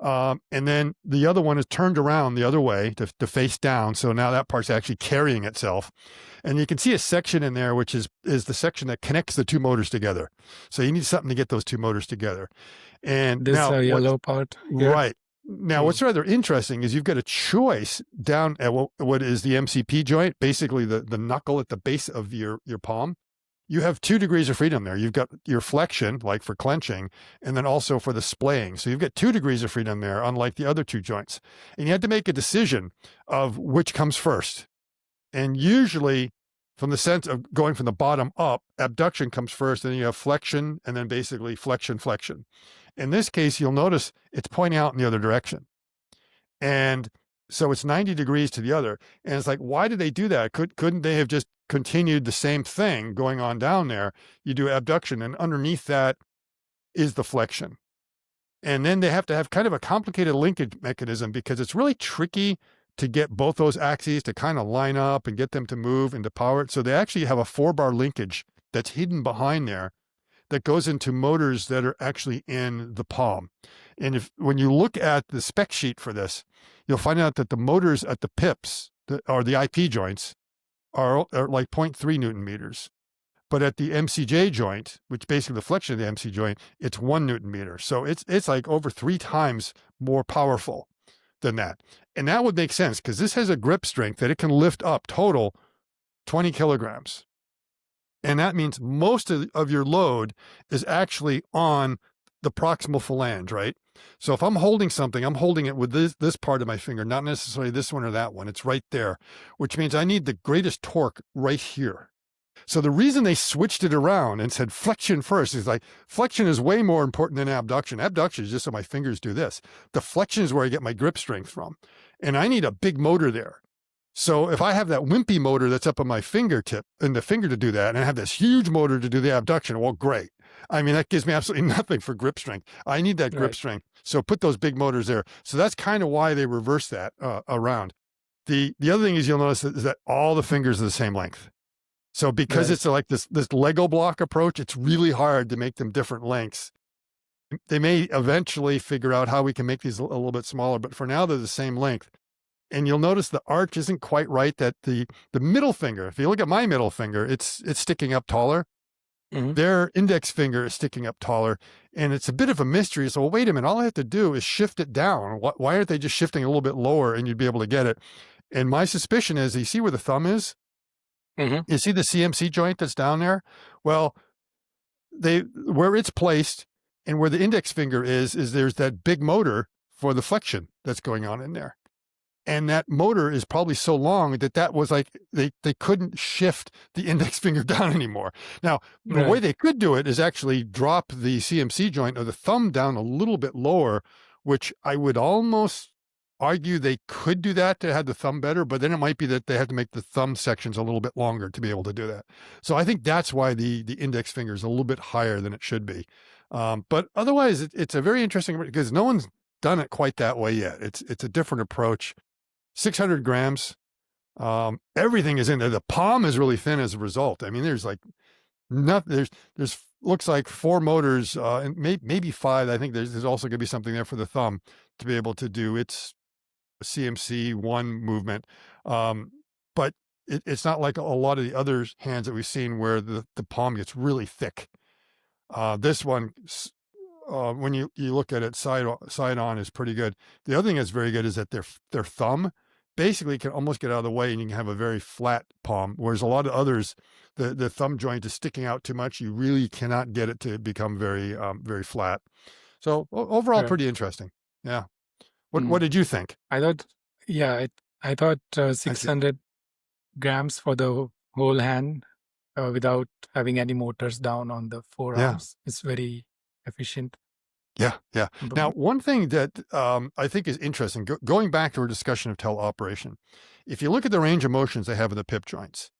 And then the other one is turned around the other way to face down. So now that part's actually carrying itself. And you can see a section in there, which is the section that connects the two motors together. So you need something to get those two motors together. And This now yellow part here. right. Now, what's rather interesting is you've got a choice down at what is the MCP joint, basically the knuckle at the base of your palm. You have 2 degrees of freedom there. You've got your flexion, like for clenching, and then also for the splaying. So you've got 2 degrees of freedom there, unlike the other 2 joints. And you had to make a decision of which comes first. And usually from the sense of going from the bottom up, abduction comes first, and then you have flexion, and then basically flexion, flexion. In this case, you'll notice it's pointing out in the other direction. And so it's 90 degrees to the other. And it's like, why did they do that? Couldn't they have just continued the same thing going on down there? You do abduction, and underneath that is the flexion. And then they have to have kind of a complicated linkage mechanism, because it's really tricky to get both those axes to kind of line up and get them to move and to power it. So they actually have a 4-bar linkage that's hidden behind there that goes into motors that are actually in the palm. And when you look at the spec sheet for this, you'll find out that the motors at the pips, or the IP joints, are like 0.3 Newton meters. But at the MCJ joint, which basically the flexion of the MC joint, it's 1 Newton meter. So it's like over 3 times more powerful than that. And that would make sense, because this has a grip strength that it can lift up total 20 kilograms. And that means most of your load is actually on the proximal phalange, right? So if I'm holding something, I'm holding it with this part of my finger, not necessarily this one or that one. It's right there, which means I need the greatest torque right here. So the reason they switched it around and said flexion first is like, flexion is way more important than abduction. Abduction is just so my fingers do this. The flexion is where I get my grip strength from. And I need a big motor there. So if I have that wimpy motor that's up on my fingertip and the finger to do that, and I have this huge motor to do the abduction, well, great. I mean, that gives me absolutely nothing for grip strength. I need that grip strength. So put those big motors there. So that's kind of why they reverse that around. The other thing is, you'll notice is that all the fingers are the same length. So because it's like this Lego block approach, it's really hard to make them different lengths. They may eventually figure out how we can make these a little bit smaller, but for now they're the same length. And you'll notice the arch isn't quite right, that the middle finger, if you look at my middle finger, it's sticking up taller. Mm-hmm. Their index finger is sticking up taller, and it's a bit of a mystery. So, well, wait a minute, all I have to do is shift it down. Why aren't they just shifting a little bit lower and you'd be able to get it? And my suspicion is, you see where the thumb is? Mm-hmm. You see the CMC joint that's down there? Well, where it's placed and where the index finger is there's that big motor for the flexion that's going on in there. And that motor is probably so long that was like, they couldn't shift the index finger down anymore. Now, the way they could do it is actually drop the CMC joint or the thumb down a little bit lower, which I would almost argue they could do that to have the thumb better, but then it might be that they have to make the thumb sections a little bit longer to be able to do that. So I think that's why the index finger is a little bit higher than it should be. But otherwise, it's a very interesting, because no one's done it quite that way yet. It's a different approach. 600 grams. Everything is in there. The palm is really thin as a result. I mean, there's like nothing. There's looks like 4 motors, and maybe 5. I think there's also going to be something there for the thumb to be able to do its CMC 1 movement. But it's not like a lot of the other hands that we've seen where the palm gets really thick. This one, when you look at it side on, is pretty good. The other thing that's very good is that their thumb basically can almost get out of the way, and you can have a very flat palm, whereas a lot of others, the thumb joint is sticking out too much. You really cannot get it to become very very flat. So overall, pretty interesting. Yeah. What did you think? I thought, I thought 600 grams for the whole hand without having any motors down on the forearms is very efficient. Yeah. Now, one thing that I think is interesting, going back to our discussion of teleoperation, if you look at the range of motions they have in the pip joints,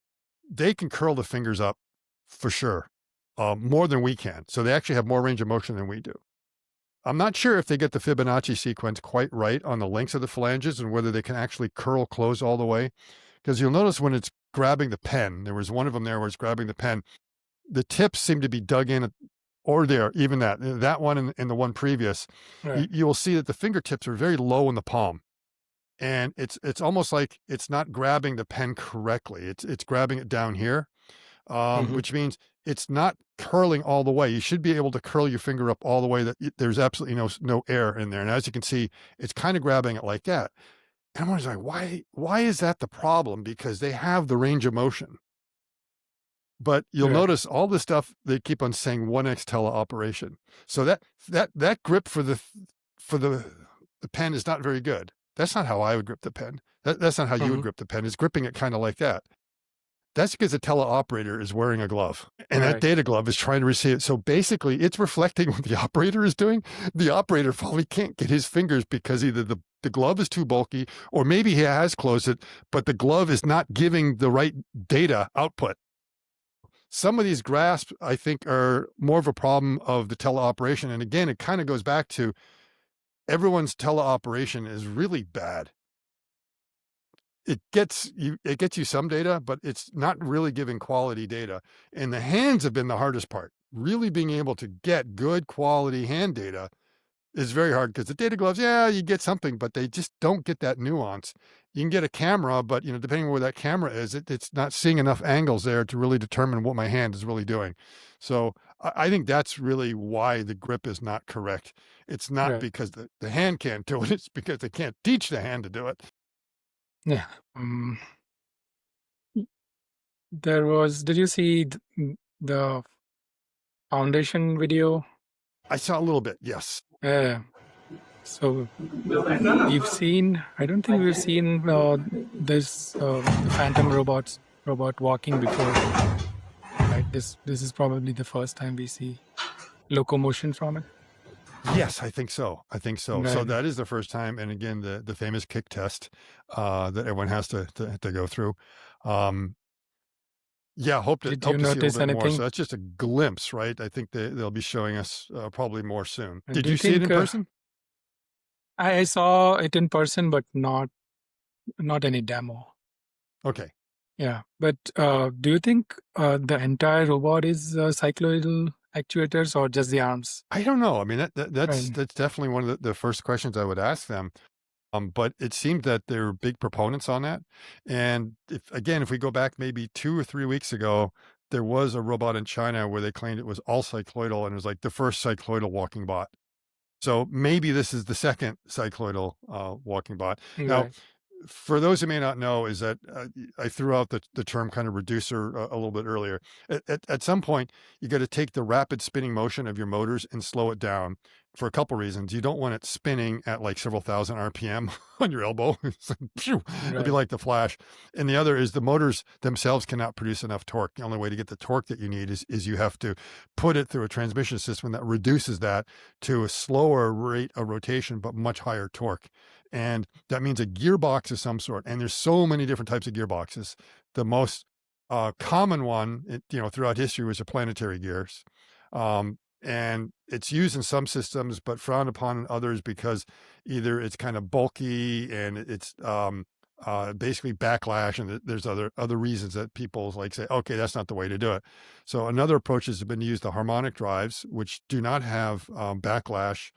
they can curl the fingers up for sure, more than we can. So they actually have more range of motion than we do. I'm not sure if they get the Fibonacci sequence quite right on the lengths of the phalanges and whether they can actually curl close all the way. Because you'll notice when it's grabbing the pen, there was one of them there where it's grabbing the pen, the tips seem to be dug in, or there, even that one and the one previous, you will see that the fingertips are very low in the palm. And it's almost like it's not grabbing the pen correctly. It's grabbing it down here, which means it's not curling all the way. You should be able to curl your finger up all the way that there's absolutely no air in there. And as you can see, it's kind of grabbing it like that. And I'm always like, why is that the problem? Because they have the range of motion. But you'll notice all the stuff they keep on saying 1x teleoperation. So that grip for the pen is not very good. That's not how I would grip the pen. That's not how you would grip the pen. It's gripping it kind of like that. That's because the teleoperator is wearing a glove, and that Right. data glove is trying to receive it. So basically, it's reflecting what the operator is doing. The operator probably can't get his fingers because either the glove is too bulky, or maybe he has closed it, but the glove is not giving the right data output. Some of these grasps, I think, are more of a problem of the teleoperation. And again, it kind of goes back to everyone's teleoperation is really bad. It gets you some data, but it's not really giving quality data. And the hands have been the hardest part. Really being able to get good quality hand data is very hard because the data gloves, yeah, you get something, but they just don't get that nuance. You can get a camera, but depending on where that camera is, it's not seeing enough angles there to really determine what my hand is really doing. So I think that's really why the grip is not correct. It's not Right. because the hand can't do it, it's because they can't teach the hand to do it. Yeah. There was. Did you see the foundation video? I saw a little bit, yes. Yeah. So we've seen. I don't think we've seen this the Phantom robot walking before. Right. This is probably the first time we see locomotion from it. Yes, I think so. I think so. So Right. that is the first time, and again, the famous kick test that everyone has to go through. Um, yeah, Did you hope to see a notice little bit more. So anything? that's just a glimpse, right? I think they'll be showing us probably more soon. And Did do you you see it think in person? I saw it in person, but not any demo. Okay. Yeah, but do you think the entire robot is cycloidal actuators or just the arms? I don't know. I mean, that's Right. that's definitely one of the first questions I would ask them. But it seemed that they're big proponents on that. And if we go back maybe 2 or 3 weeks ago, there was a robot in China where they claimed it was all cycloidal and it was like the first cycloidal walking bot. So maybe this is the second cycloidal walking bot. Now, Right. for those who may not know, is that I threw out the term kind of reducer a little bit earlier. At some point, you got to take the rapid spinning motion of your motors and slow it down for a couple reasons. You don't want it spinning at like several thousand RPM on your elbow. It's like, phew, it'd be Right. like the flash. And the other is the motors themselves cannot produce enough torque. The only way to get the torque that you need is you have to put it through a transmission system that reduces that to a slower rate of rotation, but much higher torque. And that means a gearbox of some sort. And there's so many different types of gearboxes. The most common one, throughout history was the planetary gears. And it's used in some systems, but frowned upon in others because either it's kind of bulky and it's basically backlash, and there's other reasons that people like say, okay, that's not the way to do it. So another approach has been to use the harmonic drives, which do not have backlash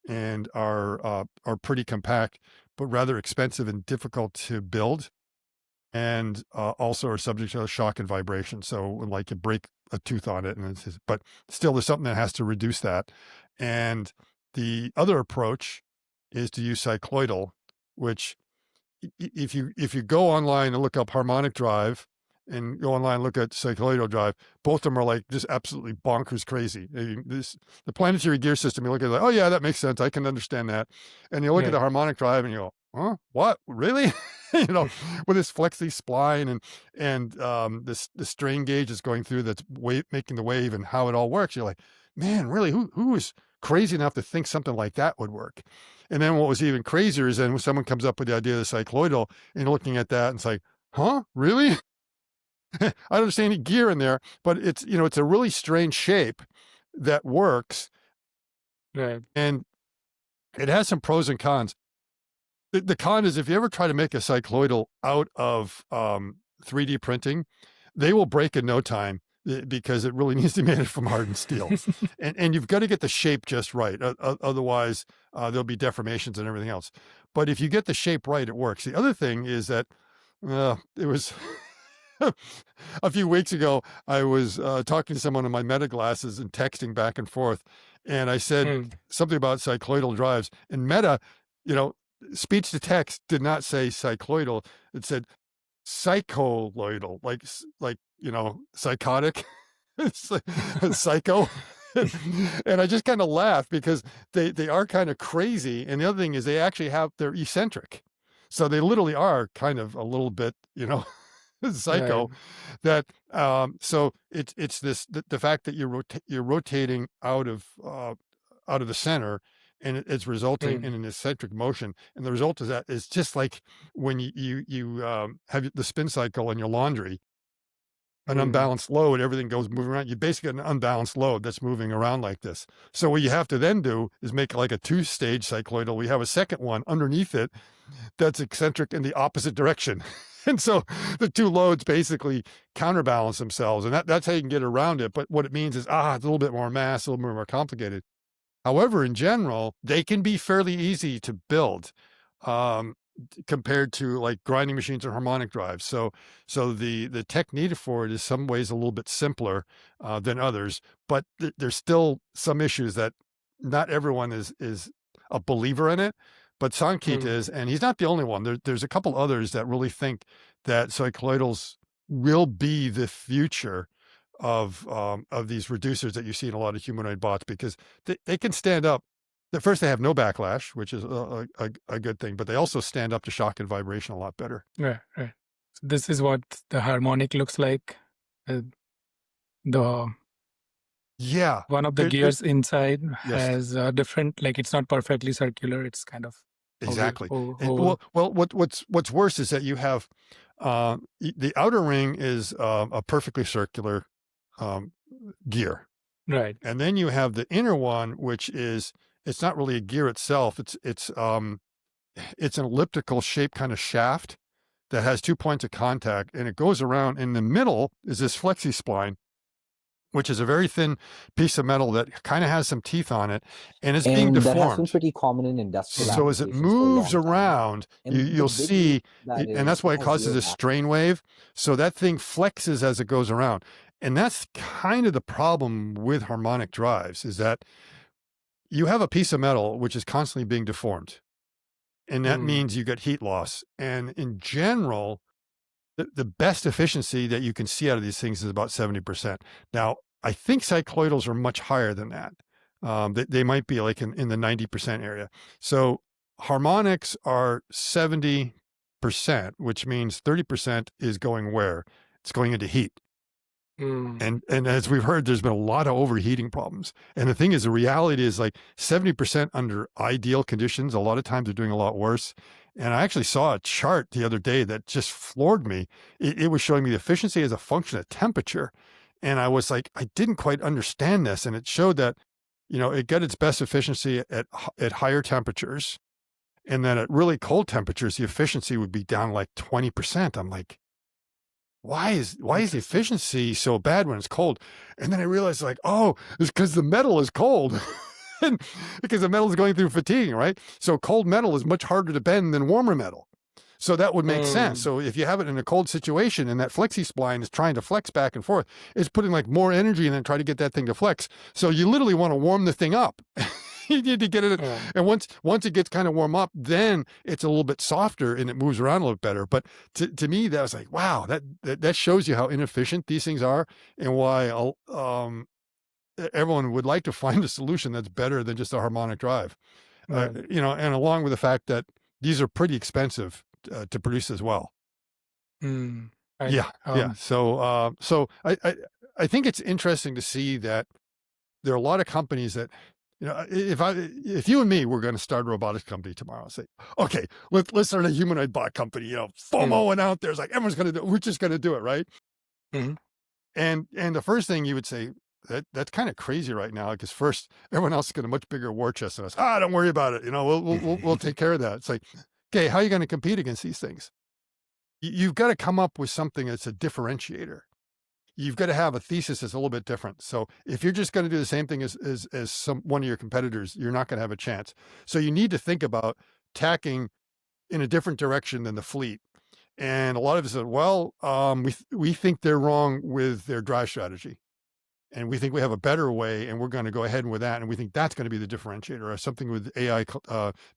and are pretty compact, but rather expensive and difficult to build, and also are subject to shock and vibration. So like you break a tooth on it, but still there's something that has to reduce that. And the other approach is to use cycloidal, which if you go online and look up harmonic drive and go online and look at cycloidal drive, both of them are like just absolutely bonkers crazy. The planetary gear system, you look at it like, oh yeah, that makes sense. I can understand that. And you look at the Right. harmonic drive and you go, huh? What? Really? With this flexi spline and the strain gauge is going through that's making the wave and how it all works. You're like, man, really? Who is crazy enough to think something like that would work? And then what was even crazier is then when someone comes up with the idea of the cycloidal and you're looking at that and it's like, huh? Really? I don't see any gear in there, but it's a really strange shape that works, Right. and it has some pros and cons. The con is if you ever try to make a cycloidal out of 3D printing, they will break in no time because it really needs to be made from hardened steel. And you've got to get the shape just right. Otherwise, there'll be deformations and everything else. But if you get the shape right, it works. The other thing is that it was a few weeks ago, I was talking to someone in my meta glasses and texting back and forth. And I said Mm. something about cycloidal drives. And Meta, you know, speech to text did not say cycloidal. It said psycholoidal, psychotic. It's like psycho. And I just kind of laugh because they are kind of crazy. And the other thing is they're eccentric. So they literally are kind of a little bit, Right. cycle that so it's this the fact that you're rotating out of the center, and it's resulting Mm. in an eccentric motion, and the result of that is just like when you have the spin cycle in your laundry, an Mm. unbalanced load, everything goes moving around. You basically get an unbalanced load that's moving around like this. So what you have to then do is make like a two-stage cycloidal. We have a second one underneath it that's eccentric in the opposite direction. And so the two loads basically counterbalance themselves, and that's how you can get around it. But what it means is, it's a little bit more mass, a little bit more complicated. However, in general, they can be fairly easy to build. Compared to like grinding machines or harmonic drives. So the tech needed for it is some ways a little bit simpler than others, but there's still some issues that not everyone is a believer in it. But Sankit Mm. is, and he's not the only one. There's a couple others that really think that cycloidals will be the future of these reducers that you see in a lot of humanoid bots, because they can stand up. At first, they have no backlash, which is a good thing, but they also stand up to shock and vibration a lot better. Right. Right. So this is what the harmonic looks like. The Yeah. one of the gears inside Yes, has a different, like it's not perfectly circular. It's kind of exactly. And oval. what's worse is that you have the outer ring is a perfectly circular um, gear, Right. and then you have the inner one, which is it's not really a gear itself. It's an elliptical shaped kind of shaft that has 2 points of contact, and it goes around. In the middle is this flexi spline, which is a very thin piece of metal that kind of has some teeth on it, and it's being And that has been deformed. pretty common in industrial So as it applications for a long moves time. around, And the you'll big see, reason that and is that's why it it has causes zero a backlash. strain wave. So that thing flexes as it goes around. And that's kind of the problem with harmonic drives, is that you have a piece of metal which is constantly being deformed. And that Mm. means you get heat loss. And in general, the best efficiency that you can see out of these things is about 70%. Now, I think cycloidals are much higher than that. They might be like in the 90% area. So harmonics are 70%, which means 30% is going where? It's going into heat. Mm. And as we've heard, there's been a lot of overheating problems. And the thing is, the reality is like 70% under ideal conditions. A lot of times they're doing a lot worse. And I actually saw a chart the other day that just floored me. It was showing me the efficiency as a function of temperature. And I was like, I didn't quite understand this. And it showed that, it got its best efficiency at higher temperatures. And then at really cold temperatures, the efficiency would be down like 20%. I'm like, why is the Interesting. efficiency so bad when it's cold? And then I realized, like, oh, it's because the metal is cold. And because the metal is going through fatigue, right? So cold metal is much harder to bend than warmer metal. So that would make sense. Mm. So if you have it in a cold situation and that flexi spline is trying to flex back and forth, it's putting like more energy in it, try to get that thing to flex. So you literally want to warm the thing up. You need to get it. Yeah. And once it gets kind of warm up, then it's a little bit softer and it moves around a little bit better. But to me, that was like, wow, that shows you how inefficient these things are, and why everyone would like to find a solution that's better than just a harmonic drive. Right. And along with the fact that these are pretty expensive to produce as well. Mm. Right. Yeah. So I think it's interesting to see that there are a lot of companies that, if you and me were going to start a robotics company tomorrow, say, okay, let's start a humanoid bot company, FOMOing out there. It's like, everyone's going to do it. We're just going to do it. Right. Mhm. And the first thing you would say, that's kind of crazy right now, because first, everyone else has got a much bigger war chest than us. Don't worry about it. We'll take care of that. It's like, okay, how are you going to compete against these things? You've got to come up with something that's a differentiator. You've got to have a thesis that's a little bit different. So if you're just going to do the same thing as one of your competitors, you're not going to have a chance. So you need to think about tacking in a different direction than the fleet. And a lot of us said, well, we think they're wrong with their drive strategy. And we think we have a better way, and we're going to go ahead with that. And we think that's going to be the differentiator, or something with AI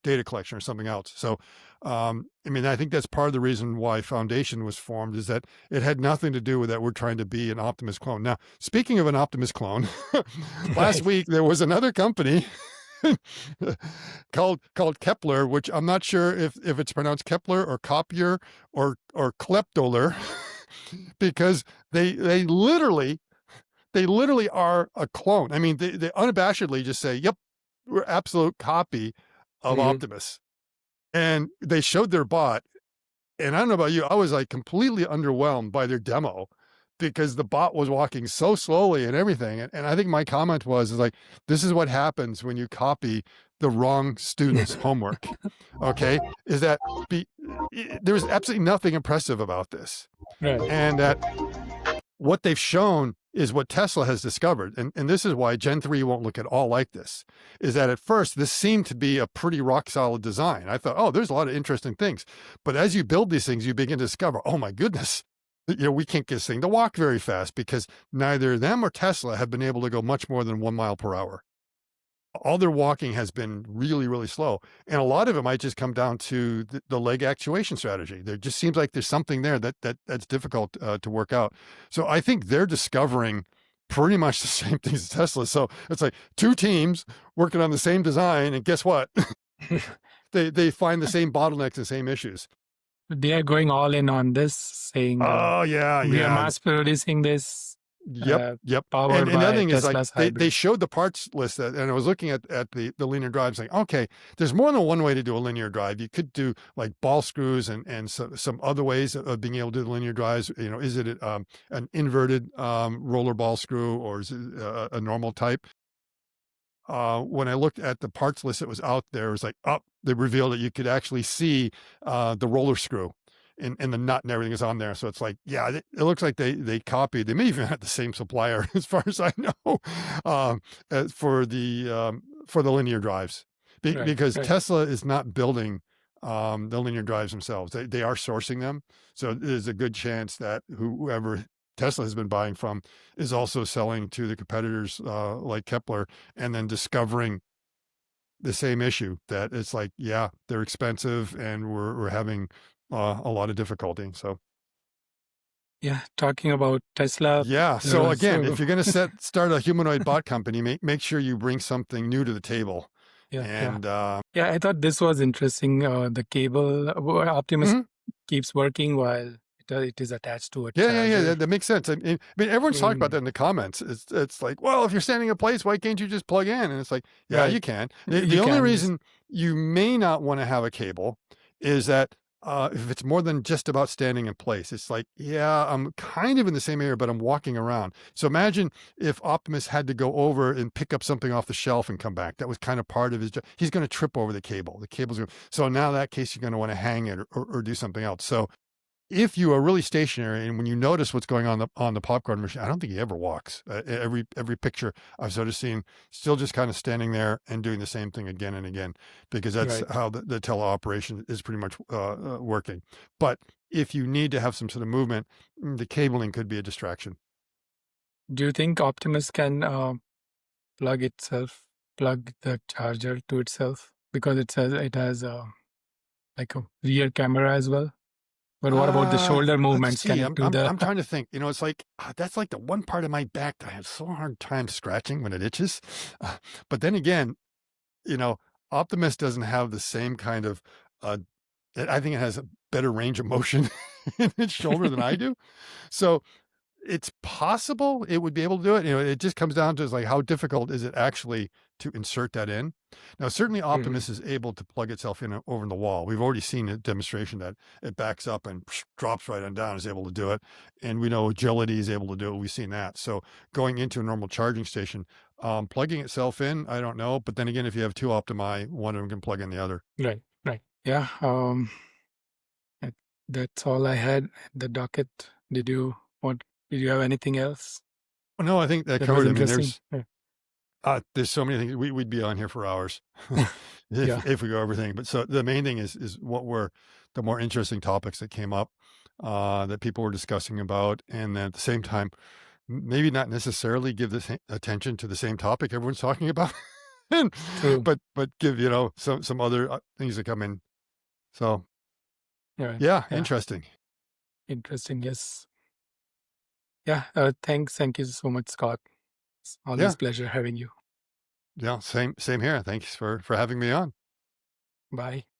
data collection or something else. So, I think that's part of the reason why Foundation was formed, is that it had nothing to do with that we're trying to be an Optimus clone. Now, speaking of an Optimus clone, last week there was another company called Kepler, which I'm not sure if it's pronounced Kepler or Copier or Kleptoler. because they literally are a clone. I mean, they unabashedly just say, "Yep, we're absolute copy of Mhm. Optimus," and they showed their bot. And I don't know about you, I was like completely underwhelmed by their demo because the bot was walking so slowly and everything. And I think my comment was is like, this is what happens when you copy the wrong student's homework. Okay. Is that there's absolutely nothing impressive about this. Right. And that what they've shown is what Tesla has discovered. And this is why Gen 3 won't look at all like this, is that at first this seemed to be a pretty rock solid design. I thought, oh, there's a lot of interesting things. But as you build these things, you begin to discover, oh my goodness, we can't get this thing to walk very fast because neither them or Tesla have been able to go much more than 1 mile per hour. All their walking has been really, really slow. And a lot of it might just come down to the leg actuation strategy. There just seems like there's something there that's difficult to work out. So I think they're discovering pretty much the same things as Tesla. So it's like two teams working on the same design, and guess what? They find the same bottlenecks, the same issues. They are going all in on this, saying Oh yeah, we are yeah. mass producing this, Yep, yep. powered And the other by thing is like Tesla's they hybrid. showed the parts list and I was looking at the linear drive saying, okay, there's more than one way to do a linear drive. You could do like ball screws and some other ways of being able to do the linear drives. Is it an inverted roller ball screw or is it a normal type? When I looked at the parts list that was out there, it was like, oh, they revealed that you could actually see the roller screw and the nut and everything is on there. So it's like, yeah, it looks like they copied. They may even have the same supplier, as far as I know, for the linear drives, Right, because right, Tesla is not building the linear drives themselves. They are sourcing them, so there's a good chance that whoever Tesla has been buying from is also selling to the competitors like Kepler, and then discovering the same issue that it's like, yeah, they're expensive and we're having a lot of difficulty. So yeah. Talking about Tesla, yeah. there So was again, if you're going to start a humanoid bot company, make sure you bring something new to the table. yeah, yeah, And yeah. I thought this was interesting. The cable Optimus mhm. keeps working while it is attached to a Yeah. charger. That makes sense. I mean, everyone's talking about Mm, that in the comments. It's like, well, if you're standing in place, why can't you just plug in? And it's like, yeah, right. you can. The You only can just reason you may not want to have a cable is that if it's more than just about standing in place, it's like, yeah, I'm kind of in the same area, but I'm walking around. So imagine if Optimus had to go over and pick up something off the shelf and come back. That was kind of part of his job. He's going to trip over the cable. The cable's going. So now in that case, you're going to want to hang it or do something else. So if you are really stationary and when you notice what's going on the popcorn machine, I don't think he ever walks. Every picture I've sort of seen, still just kind of standing there and doing the same thing again and again, because that's right. how the teleoperation is pretty much working. But if you need to have some sort of movement, the cabling could be a distraction. Do you think Optimus can plug plug the charger to itself, because it says it has like a rear camera as well? But what about the shoulder Let's movements? Can see. it do the I'm trying to think. It's like that's like the one part of my back that I have so hard time scratching when it itches. But then again, you know, Optimus doesn't have the same kind of, uh, I think it has a better range of motion in its shoulder than I do. So it's possible it would be able to do it. It just comes down to is like how difficult is it actually to insert that in. Now, certainly Mhm. Optimus is able to plug itself in over the wall. We've already seen a demonstration that it backs up and drops right on down, is able to do it. And we know agility is able to do it. We've seen that. So going into a normal charging station, plugging itself in, I don't know. But then again, if you have two Optimi, one of them can plug in the other. Right, right. Yeah. I- that's all I had at the docket. Did you have anything else Well, no, I think that that was covered. I mean, interesting? Yeah. there's so many things we'd be on here for hours Yeah. if we go everything. But so the main thing is what were the more interesting topics that came up that people were discussing about, and then at the same time, maybe not necessarily give the same attention to the same topic everyone's talking about, and, True. but give some other things that come in. So Yeah. yeah, Yeah. interesting. Interesting. Yes. Yeah. Thanks. Thank you so much, Scott. It's always Yeah, pleasure having you. yeah, same here. Thanks for having me on. Bye.